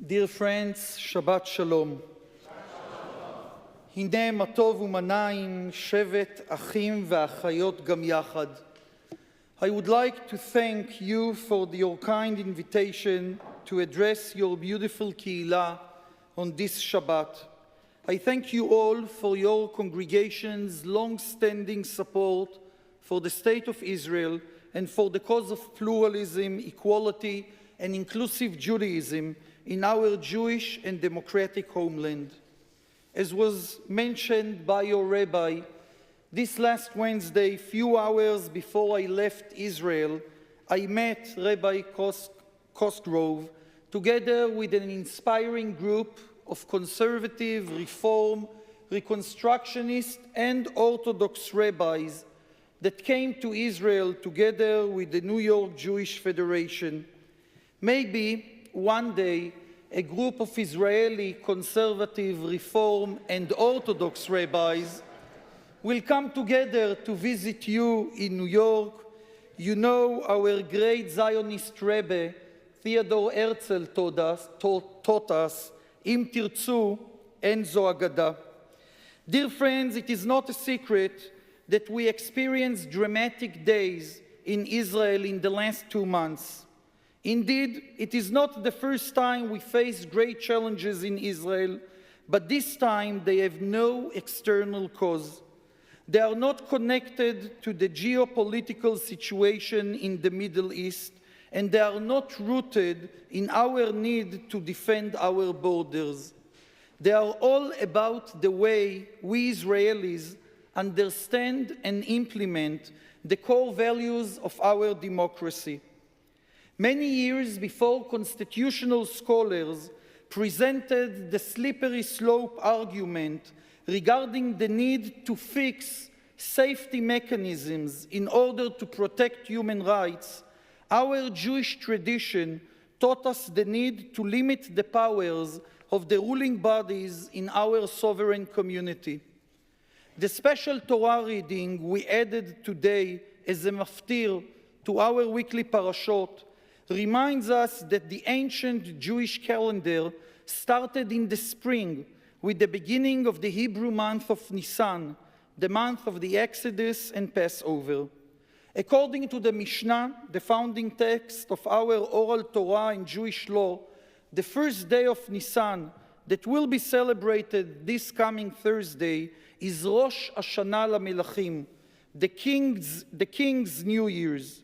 Dear friends, Shabbat Shalom. הנה מה טוב ומה נעים, שבת אחים ואחיות גם יחד. I would like to thank you for your kind invitation to address your beautiful kehillah on this Shabbat. I thank you all for your congregation's long-standing support for the State of Israel and for the cause of pluralism, equality, and inclusive Judaism in our Jewish and democratic homeland. As was mentioned by your rabbi, this last Wednesday, few hours before I left Israel, I met Rabbi Kosgrove together with an inspiring group of conservative, reform, reconstructionist, and Orthodox rabbis that came to Israel together with the New York Jewish Federation. Maybe one day, a group of Israeli conservative, reform, and Orthodox rabbis will come together to visit you in New York. You know our great Zionist Rebbe, Theodore Herzl, taught us, Im Tirtzu, and Zo Agada. Dear friends, it is not a secret that we experienced dramatic days in Israel in the last 2 months. Indeed, it is not the first time we face great challenges in Israel, but this time they have no external cause. They are not connected to the geopolitical situation in the Middle East, and they are not rooted in our need to defend our borders. They are all about the way we Israelis understand and implement the core values of our democracy. Many years before constitutional scholars presented the slippery slope argument regarding the need to fix safety mechanisms in order to protect human rights, our Jewish tradition taught us the need to limit the powers of the ruling bodies in our sovereign community. The special Torah reading we added today as a maftir to our weekly parashot reminds us that the ancient Jewish calendar started in the spring with the beginning of the Hebrew month of Nisan, the month of the Exodus and Passover. According to the Mishnah, the founding text of our oral Torah and Jewish law, the first day of Nisan that will be celebrated this coming Thursday is Rosh Hashanah LaMelachim, the King's New Year's.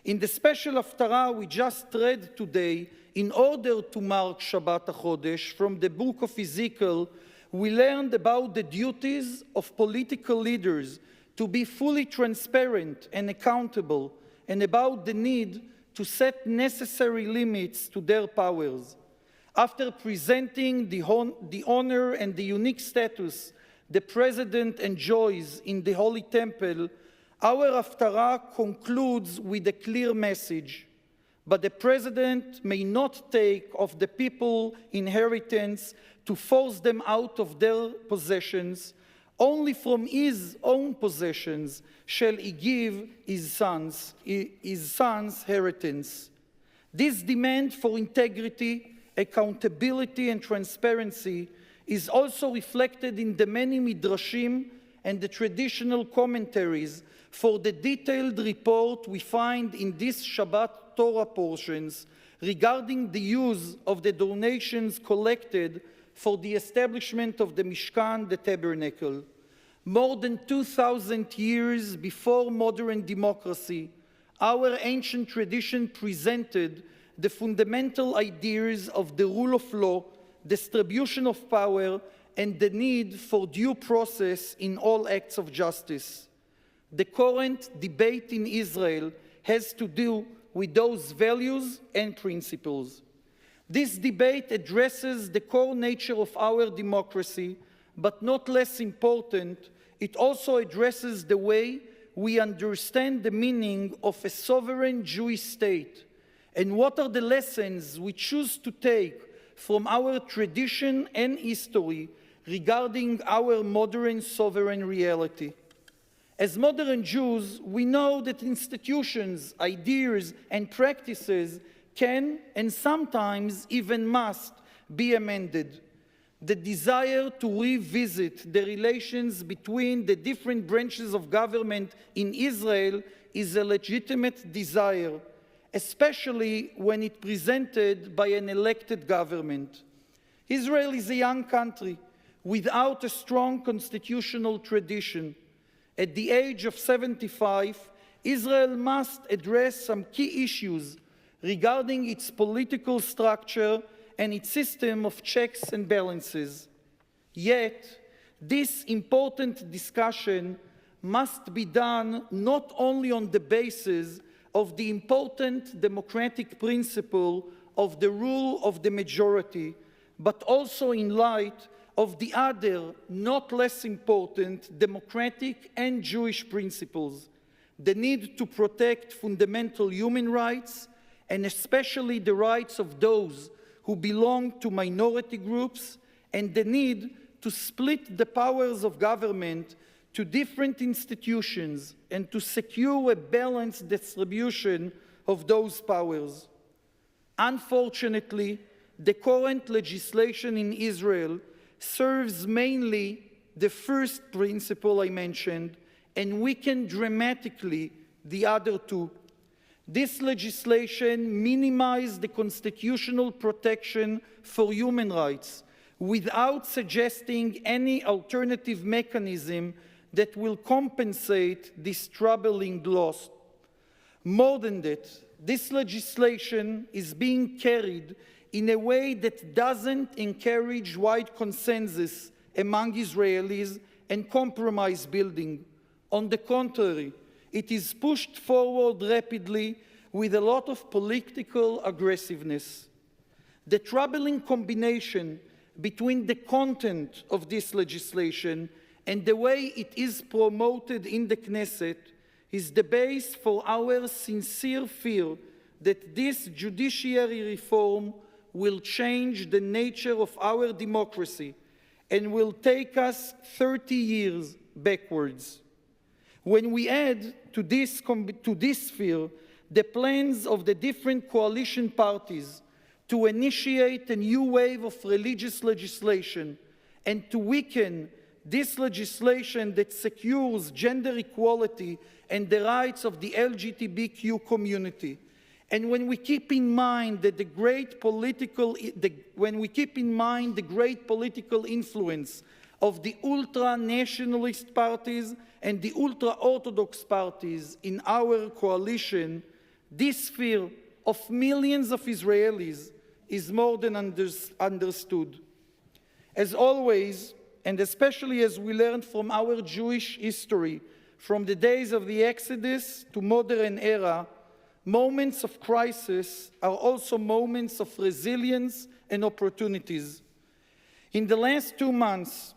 In the special Haftarah we just read today, in order to mark Shabbat HaChodesh from the book of Ezekiel, we learned about the duties of political leaders to be fully transparent and accountable, and about the need to set necessary limits to their powers. After presenting the honor and the unique status the president enjoys in the Holy Temple, our Haftarah concludes with a clear message: but the president may not take of the people's inheritance to force them out of their possessions. Only from his own possessions shall he give his sons' inheritance. This demand for integrity, accountability, and transparency is also reflected in the many midrashim and the traditional commentaries for the detailed report we find in this Shabbat Torah portions regarding the use of the donations collected for the establishment of the Mishkan, the tabernacle. More than 2,000 years before modern democracy, our ancient tradition presented the fundamental ideas of the rule of law, distribution of power, and the need for due process in all acts of justice. The current debate in Israel has to do with those values and principles. This debate addresses the core nature of our democracy, but not less important, it also addresses the way we understand the meaning of a sovereign Jewish state, and what are the lessons we choose to take from our tradition and history regarding our modern sovereign reality. As modern Jews, we know that institutions, ideas, and practices can and sometimes even must be amended. The desire to revisit the relations between the different branches of government in Israel is a legitimate desire, especially when it presented by an elected government. Israel is a young country without a strong constitutional tradition. At the age of 75, Israel must address some key issues regarding its political structure and its system of checks and balances. Yet, this important discussion must be done not only on the basis of the important democratic principle of the rule of the majority, but also in light of the other, not less important, democratic and Jewish principles: the need to protect fundamental human rights, and especially the rights of those who belong to minority groups, and the need to split the powers of government to different institutions and to secure a balanced distribution of those powers. Unfortunately, the current legislation in Israel serves mainly the first principle I mentioned and weakens dramatically the other two. This legislation minimizes the constitutional protection for human rights without suggesting any alternative mechanism that will compensate this troubling loss. More than that, this legislation is being carried in a way that doesn't encourage wide consensus among Israelis and compromise building. On the contrary, it is pushed forward rapidly with a lot of political aggressiveness. The troubling combination between the content of this legislation and the way it is promoted in the Knesset is the base for our sincere fear that this judiciary reform will change the nature of our democracy and will take us 30 years backwards. When we add to this fear the plans of the different coalition parties to initiate a new wave of religious legislation and to weaken this legislation that secures gender equality and the rights of the LGBTQ community, and when we keep in mind that the great political influence of the ultra-nationalist parties and the ultra-Orthodox parties in our coalition, this fear of millions of Israelis is more than understood. As always, and especially as we learned from our Jewish history, from the days of the Exodus to modern era, moments of crisis are also moments of resilience and opportunities. In the last 2 months,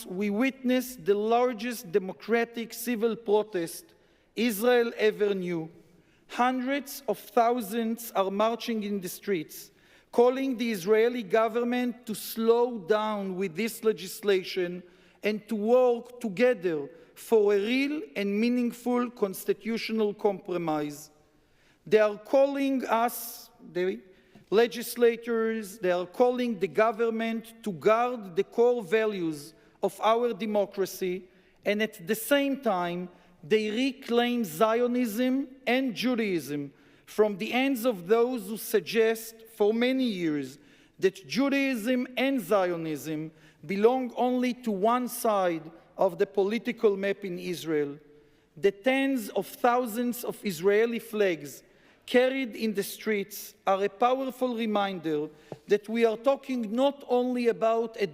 we witnessed the largest democratic civil protest Israel ever knew. Hundreds of thousands are marching in the streets, calling the Israeli government to slow down with this legislation and to work together for a real and meaningful constitutional compromise. They are calling us, the legislators, they are calling the government to guard the core values of our democracy, and at the same time, they reclaim Zionism and Judaism from the hands of those who suggest for many years that Judaism and Zionism belong only to one side of the political map in Israel. The tens of thousands of Israeli flags carried in the streets are a powerful reminder that we are talking not only about the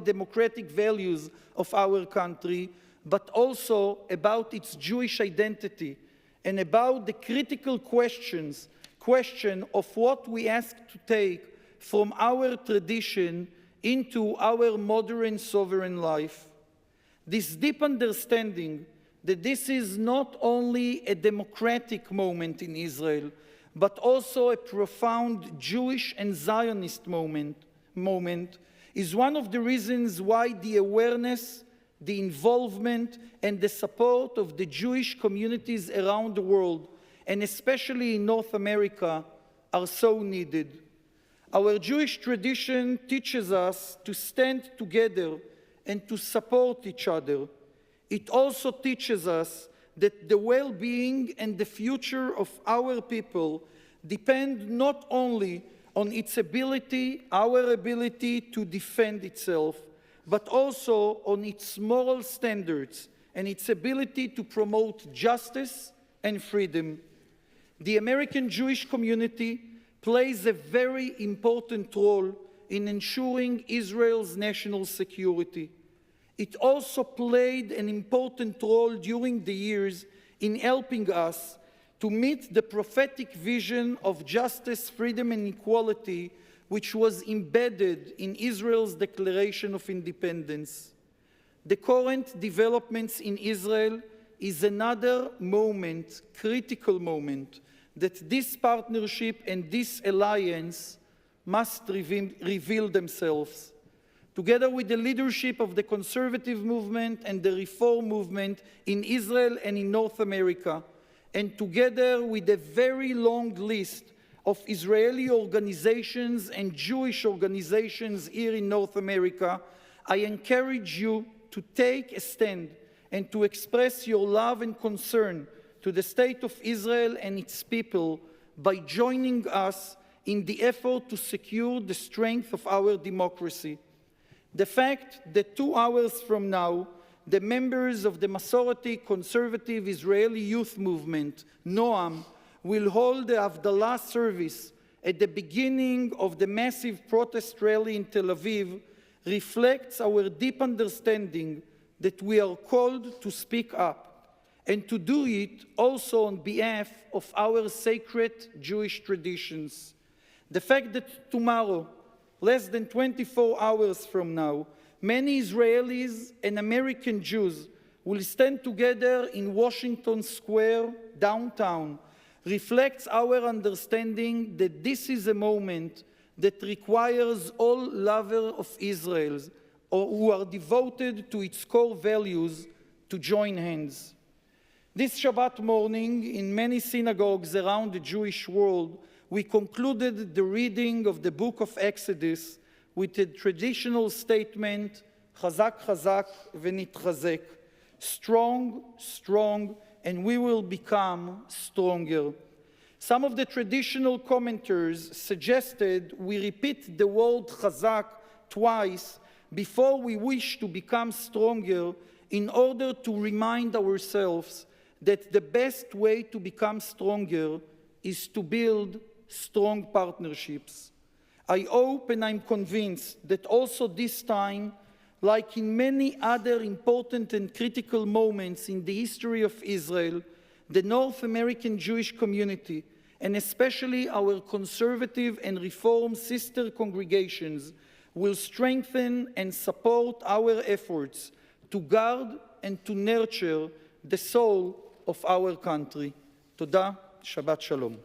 democratic values of our country, but also about its Jewish identity and about the critical question of what we ask to take from our tradition into our modern sovereign life. This deep understanding that this is not only a democratic moment in Israel, but also a profound Jewish and Zionist moment is one of the reasons why the awareness, the involvement, and the support of the Jewish communities around the world, and especially in North America, are so needed. Our Jewish tradition teaches us to stand together and to support each other. It also teaches us that the well-being and the future of our people depend not only on its ability, our ability to defend itself, but also on its moral standards and its ability to promote justice and freedom. The American Jewish community plays a very important role in ensuring Israel's national security. It also played an important role during the years in helping us to meet the prophetic vision of justice, freedom, and equality which was embedded in Israel's Declaration of Independence. The current developments in Israel is another moment, critical moment, that this partnership and this alliance must reveal themselves. Together with the leadership of the conservative movement and the reform movement in Israel and in North America, and together with a very long list of Israeli organizations and Jewish organizations here in North America, I encourage you to take a stand and to express your love and concern to the state of Israel and its people by joining us in the effort to secure the strength of our democracy. The fact that 2 hours from now, the members of the Masorti Conservative Israeli Youth Movement, Noam, will hold the Havdalah service at the beginning of the massive protest rally in Tel Aviv reflects our deep understanding that we are called to speak up and to do it also on behalf of our sacred Jewish traditions. The fact that tomorrow, less than 24 hours from now, many Israelis and American Jews will stand together in Washington Square, downtown, reflects our understanding that this is a moment that requires all lovers of Israel or who are devoted to its core values to join hands. This Shabbat morning, in many synagogues around the Jewish world, we concluded the reading of the book of Exodus with a traditional statement, Chazak, Chazak, v'nitchazek, strong, strong, and we will become stronger. Some of the traditional commenters suggested we repeat the word Chazak twice before we wish to become stronger in order to remind ourselves that the best way to become stronger is to build strong partnerships. I hope and I'm convinced that also this time, like in many other important and critical moments in the history of Israel, the North American Jewish community, and especially our conservative and reform sister congregations, will strengthen and support our efforts to guard and to nurture the soul of our country. Toda, Shabbat Shalom.